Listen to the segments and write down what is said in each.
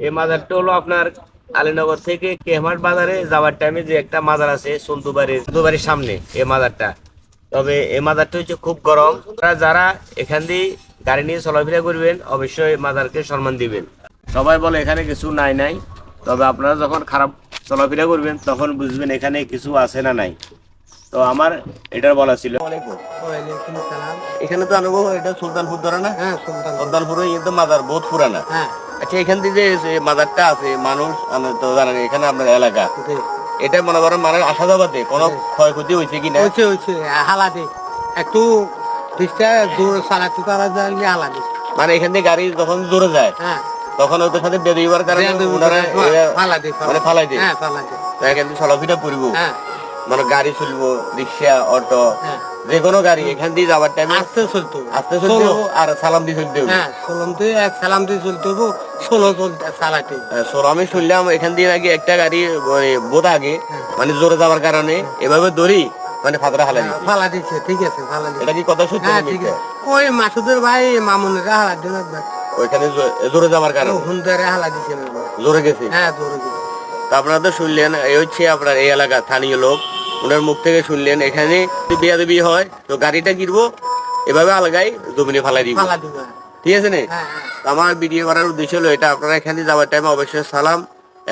এই মাজারটা হলো আপনার আলীনগর থেকে কেহমাট বাজারে যাওয়ার টাইমে যে একটা মাজার আছে সন্তুবাড়ির সামনে এই মাজারটা। তবে এই মাজারটা হচ্ছে খুব গরম। আপনারা যারা এখান দিয়ে গাড়ি নিয়ে চলাফেরা করবেন অবশ্যই মাজারকে সম্মান দিবেন। সবাই বলে এখানে কিছু নাই, তবে আপনারা যখন খারাপ চলাফেরা করবেন তখন বুঝবেন এখানে কিছু আছে না নাই। তো আমার এটা বলা ছিল। এখানে তো আনুভব এটা সুলতানপুর ধরে না? হ্যাঁ, সুলতানপুরে কিন্তু মাজার বহুত পুরানা। হ্যাঁ। আচ্ছা, এখান থেকে যে মাজারটা আছে মানুষ তো জানেন এখানে আপনার এলাকা এটা মনে করেন মানে আসা যাবাতে কোনো ক্ষয়ক্ষতি হয়েছে কিনা? হয়েছে হালাতে একটু জোর চালাতে তারা যাইলে হালাতে মানে এখান থেকে গাড়ি যখন জোরে যায় তখন ওদের সাথে বেরিয়ে কারণে ওনারা মানে ফালাই দেয়। এখান থেকে চলাফেরা করবো মানে গাড়ি চলবো, রিক্সা, অটো, যে কোনো গাড়ি এখান দিয়ে যাওয়ার টাইমে আস্তে চলতে আর সালাম দিয়ে চলতে হবে। সালাম দিয়ে চলতে হবো, ষোলো চলতে চালাতে। আমি শুনলাম এখান দিয়ে নাকি একটা গাড়ি বোধ আগে মানে জোরে যাওয়ার কারণে এভাবে দড়ি মানে ফাতরা ফালা দিচ্ছে। ঠিক আছে, ফালা দিচ্ছে। এটা কি কথা সত্যি? ঠিক আছে। ওই মাসুদের ভাই মামুনেরা হালা দিন ওইখানে জোরে যাওয়ার কারণে হুন্দারে হালা দিচ্ছে, জোরে গেছে। হ্যাঁ, জোরে গেছে। তা আপনারা তো শুনলেন, এই হচ্ছে আপনার এই এলাকা স্থানীয় লোক, ওনার মুখ থেকে শুনলেন এখানে বিয়াদবি হয় তো গাড়িটা কিনবো এভাবে আলগাই জমিনে ফালাই দিব। ঠিক আছে না? আমার ভিডিও করার উদ্দেশ্য হলো এটা, আপনারা এখানে যাওয়ার টাইমে অবশ্যই সালাম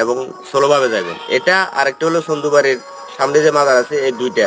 এবং স্লোভাবে যাবেন। এটা আরেকটা হলো সন্দুবাড়ির সামনে যে মাজার আছে, এই দুইটা